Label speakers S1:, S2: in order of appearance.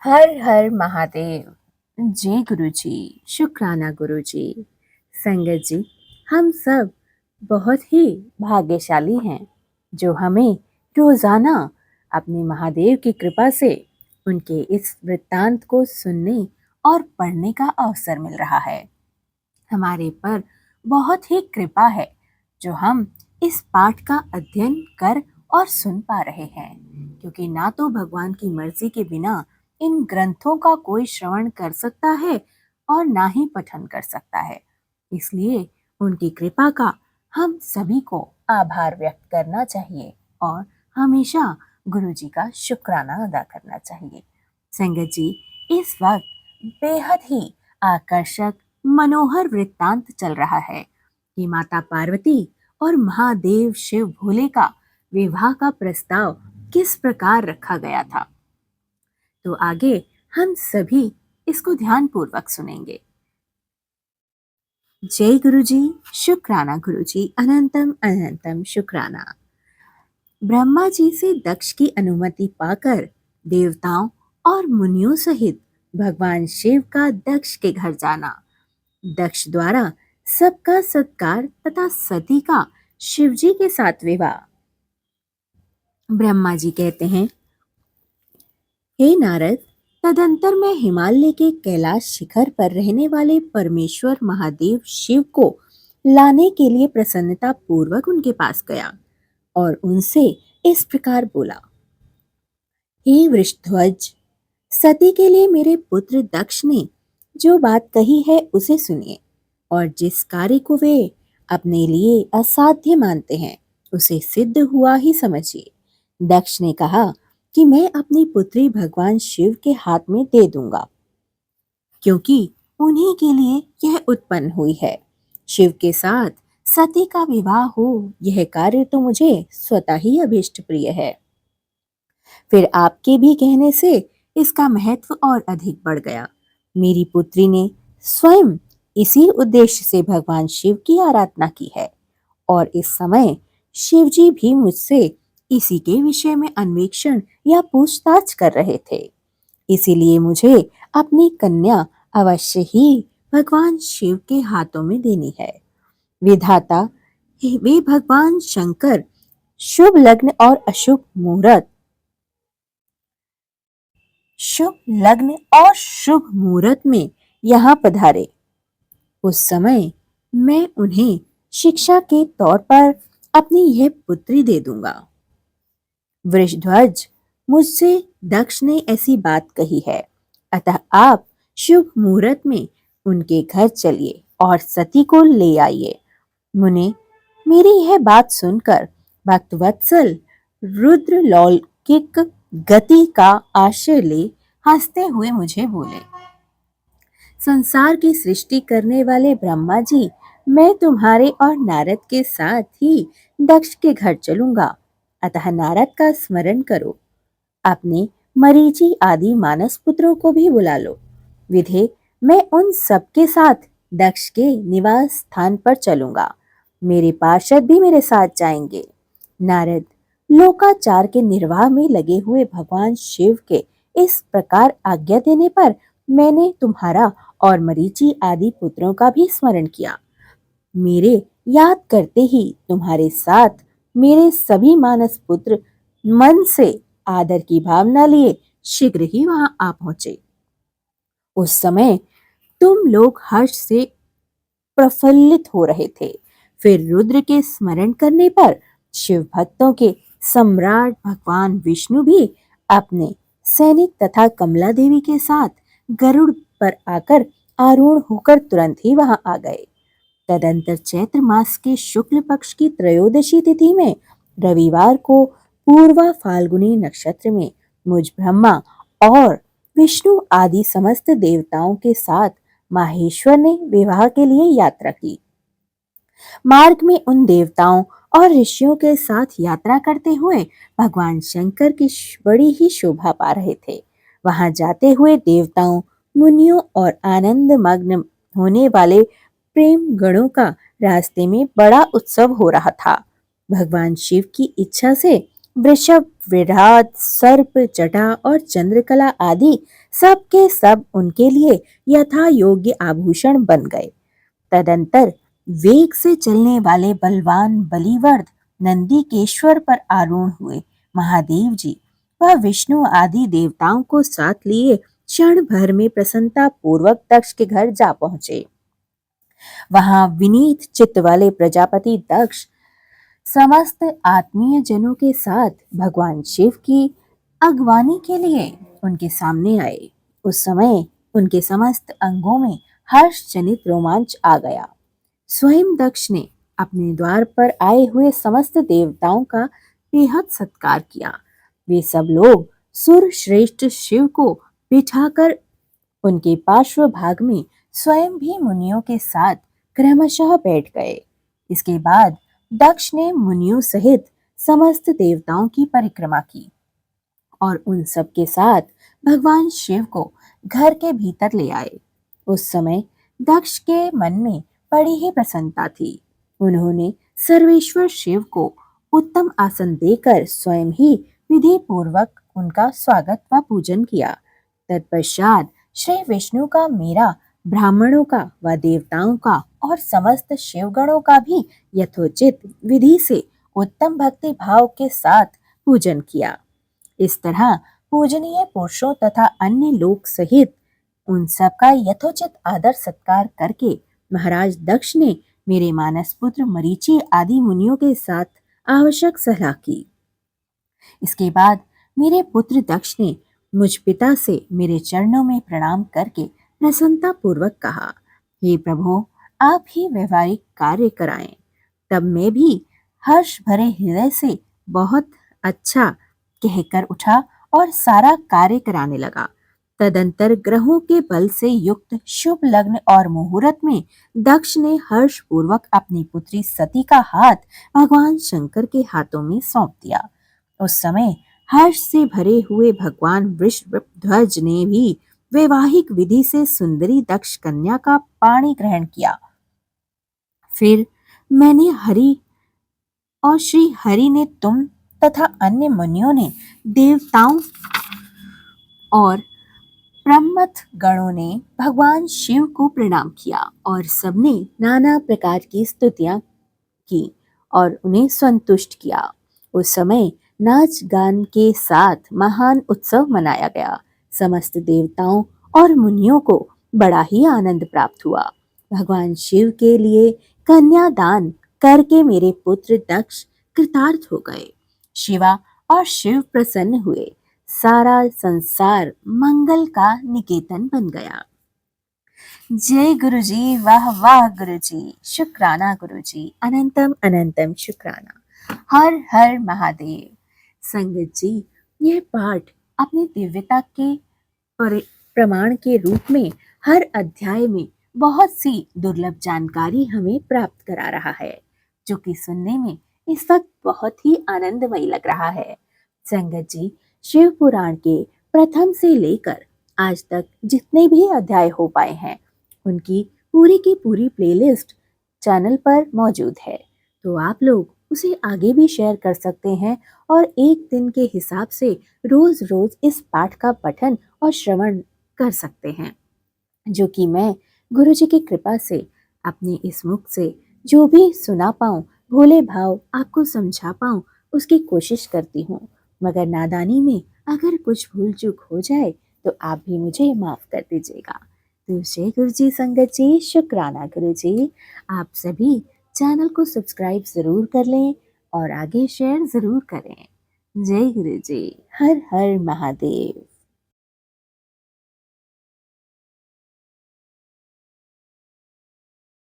S1: हर हर महादेव। जी गुरु जी, शुक्राना गुरु जी। संगत जी, हम सब बहुत ही भाग्यशाली हैं जो हमें रोजाना अपने महादेव की कृपा से उनके इस वृत्तांत को सुनने और पढ़ने का अवसर मिल रहा है। हमारे पर बहुत ही कृपा है जो हम इस पाठ का अध्ययन कर और सुन पा रहे हैं, क्योंकि ना तो भगवान की मर्जी के बिना इन ग्रंथों का कोई श्रवण कर सकता है और ना ही पठन कर सकता है। इसलिए उनकी कृपा का हम सभी को आभार व्यक्त करना चाहिए और हमेशा गुरु जी का शुक्राना अदा करना चाहिए। संगत जी, इस वक्त बेहद ही आकर्षक मनोहर वृत्तांत चल रहा है कि माता पार्वती और महादेव शिव भोले का विवाह का प्रस्ताव किस प्रकार रखा गया था। तो आगे हम सभी इसको ध्यान पूर्वक सुनेंगे। जय गुरु जी, शुक्राना गुरु जी, अनंतम अनंतम शुक्राना। ब्रह्मा जी से दक्ष की अनुमति पाकर देवताओं और मुनियों सहित भगवान शिव का दक्ष के घर जाना। दक्ष द्वारा सबका सत्कार तथा सती का शिवजी के साथ विवाह। ब्रह्मा जी कहते हैं, हे नारद, तदंतर मैं हिमालय के कैलाश शिखर पर रहने वाले परमेश्वर महादेव शिव को लाने के लिए प्रसन्नता पूर्वक उनके पास गया और उनसे इस प्रकार बोला, हे वृषध्वज, सती के लिए मेरे पुत्र दक्ष ने जो बात कही है उसे सुनिए और जिस कार्य को वे अपने लिए असाध्य मानते हैं उसे सिद्ध हुआ ही समझिए। दक्ष ने कहा कि मैं अपनी पुत्री भगवान शिव के हाथ में दे दूंगा, क्योंकि उन्हीं के लिए यह उत्पन्न हुई है। शिव के साथ सती का विवाह हो, यह कार्य तो मुझे स्वतः ही अभीष्ट प्रिय है। फिर आपके भी कहने से इसका महत्व और अधिक बढ़ गया। मेरी पुत्री ने स्वयं इसी उद्देश्य से भगवान शिव की आराधना की है और इस समय शिव जी भी मुझसे इसी के विषय में अन्वेषण या पूछताछ कर रहे थे। इसीलिए मुझे अपनी कन्या अवश्य ही भगवान शिव के हाथों में देनी है। विधाता, वे भगवान शंकर शुभ लग्न और शुभ मुहूर्त में यहाँ पधारे। उस समय मैं उन्हें शिक्षा के तौर पर अपनी यह पुत्री दे दूंगा। वृषध्वज, मुझसे दक्ष ने ऐसी बात कही है, अतः आप शुभ मुहूर्त में उनके घर चलिए और सती को ले आइए। मुने, मेरी यह बात सुनकर भक्तवत्सल रुद्र लौकिक गति का आश्रय ले हंसते हुए मुझे बोले, संसार की सृष्टि करने वाले ब्रह्मा जी, मैं तुम्हारे और नारद के साथ ही दक्ष के घर चलूंगा, अतः नारद का स्मरण करो। अपने मरीचि आदि मानस पुत्रों को भी बुला लो। विधे, मैं उन सबके साथ दक्ष के निवास स्थान पर चलूंगा। मेरे पार्षद भी मेरे साथ जाएंगे। नारद, लोकाचार के निर्वाह में लगे हुए भगवान शिव के इस प्रकार आज्ञा देने पर मैंने तुम्हारा और मरीचि आदि पुत्रों का भी स्मरण किया। मेरे याद करते ही तुम्हारे साथ मेरे सभी मानस पुत्र मन से आदर की भावना लिए शीघ्र ही वहां आ पहुंचे। उस समय तुम लोग हर्ष से प्रफुल्लित हो रहे थे। फिर रुद्र के स्मरण करने पर शिव भक्तों के सम्राट भगवान विष्णु भी अपने सैनिक तथा कमला देवी के साथ गरुड़ पर आकर आरूढ़ होकर तुरंत ही वहां आ गए। तदंतर चैत्र मास के शुक्ल पक्ष की त्रयोदशी तिथि में रविवार को पूर्वा फाल्गुनी नक्षत्र में मुझ ब्रह्मा और विष्णु आदि समस्त देवताओं के साथ माहेश्वर ने विवाह के लिए यात्रा की। मार्ग में उन देवताओं और ऋषियों के साथ यात्रा करते हुए भगवान शंकर की बड़ी ही शोभा पा रहे थे। वहां जाते हुए देवताओं, मुनियों और आनंद मग्न होने वाले प्रेम गणों का रास्ते में बड़ा उत्सव हो रहा था। भगवान शिव की इच्छा से वृषभ, विराट, सर्प, जटा और चंद्रकला आदि सब के सब उनके लिए यथा योग्य आभूषण बन गए। तदंतर वेग से चलने वाले बलवान बलिवर्ध नंदीकेश्वर पर आरूढ़ हुए महादेव जी वह विष्णु आदि देवताओं को साथ लिए क्षण भर में प्रसन्नता पूर्वक दक्ष के घर जा पहुंचे। वहां विनीत चित्त वाले प्रजापति दक्ष समस्त आत्मीय जनों के साथ भगवान शिव की अगवानी के लिए उनके सामने आए। उस समय उनके समस्त अंगों में हर्ष जनित रोमांच आ गया। स्वयं दक्ष ने अपने द्वार पर आए हुए समस्त देवताओं का बेहद सत्कार किया। वे सब लोग सुर श्रेष्ठ शिव को बिठाकर उनके पार्श्व भाग में स्वयं भी मुनियों के साथ क्रमशः बैठ गए। इसके बाद दक्ष ने मुनियों सहित समस्त देवताओं की परिक्रमा की और उन सब के साथ भगवान शिव को घर के भीतर ले आए। उस समय दक्ष के मन में बड़ी ही प्रसन्नता थी। उन्होंने सर्वेश्वर शिव को उत्तम आसन देकर स्वयं ही विधि पूर्वक उनका स्वागत व पूजन किया। तत्पश्चात श्री विष्णु का, मेरा, ब्राह्मणों का व देवताओं का और समस्त शिवगणों का भी यथोचित विधि से उत्तम भक्ति भाव के साथ पूजन किया। इस तरह पूजनीय पुरुषों तथा अन्य लोग सहित उन सब का यथोचित आदर सत्कार करके महाराज दक्ष ने मेरे मानस पुत्र मरीचि आदि मुनियों के साथ आवश्यक सलाह की। इसके बाद मेरे पुत्र दक्ष ने मुझ पिता से मेरे चरणों में प्रणाम करके प्रसन्नता पूर्वक कहा, हे प्रभु, आप ही व्यवहारिक कार्य कराएं। तब मैं भी हर्ष भरे हृदय से बहुत अच्छा कहकर उठा और सारा कार्य कराने लगा। तदंतर ग्रहों के बल से युक्त शुभ लग्न और मुहूर्त में दक्ष ने हर्ष पूर्वक अपनी पुत्री सती का हाथ भगवान शंकर के हाथों में सौंप दिया। उस समय हर्ष से भरे हुए भगवान वृषभध्वज ने भी वैवाहिक विधि से सुंदरी दक्ष कन्या का पाणी ग्रहण किया। फिर मैंने हरि और श्री हरि ने तुम तथा अन्य मुनियों ने देवताओं और ब्रह्मथ गणों ने भगवान शिव को प्रणाम किया और सबने नाना प्रकार की स्तुतियां की और उन्हें संतुष्ट किया। उस समय नाच गान के साथ महान उत्सव मनाया गया। समस्त देवताओं और मुनियों को बड़ा ही आनंद प्राप्त हुआ। भगवान शिव के लिए कन्यादान करके मेरे पुत्र दक्ष कृतार्थ हो गए। शिवा और शिव प्रसन्न हुए। सारा संसार मंगल का निकेतन बन गया। जय गुरुजी, वाह वाह गुरुजी, शुक्राना गुरुजी, अनंतम अनंतम शुक्राना। हर हर महादेव। संगत जी, यह पाठ अपनी दिव्यता के प्रमाण के रूप में हर अध्याय में बहुत सी दुर्लभ जानकारी हमें प्राप्त करा रहा है, जो कि सुनने में इस वक्त बहुत ही आनंदमयी लग रहा है। संगत जी, शिव पुराण के प्रथम से लेकर आज तक जितने भी अध्याय हो पाए हैं, उनकी पूरी की पूरी प्लेलिस्ट चैनल पर मौजूद है, तो आप लोग उसे आगे भी शेयर कर सकते हैं और एक दिन के हिसाब से रोज रोज इस पाठ का पठन और श्रवण कर सकते हैं, जो कि मैं गुरु जी की कृपा से अपने इस मुख से जो भी सुना पाऊं, भोले भाव आपको समझा पाऊं, उसकी कोशिश करती हूँ। मगर नादानी में अगर कुछ भूल चूक हो जाए तो आप भी मुझे माफ कर दीजिएगा। तो जय गुरु जी संगत जी, शुक्राना गुरु जी। आप सभी चैनल को सब्सक्राइब जरूर कर लें और आगे शेयर जरूर करें। जय गुरु जी। हर हर महादेव।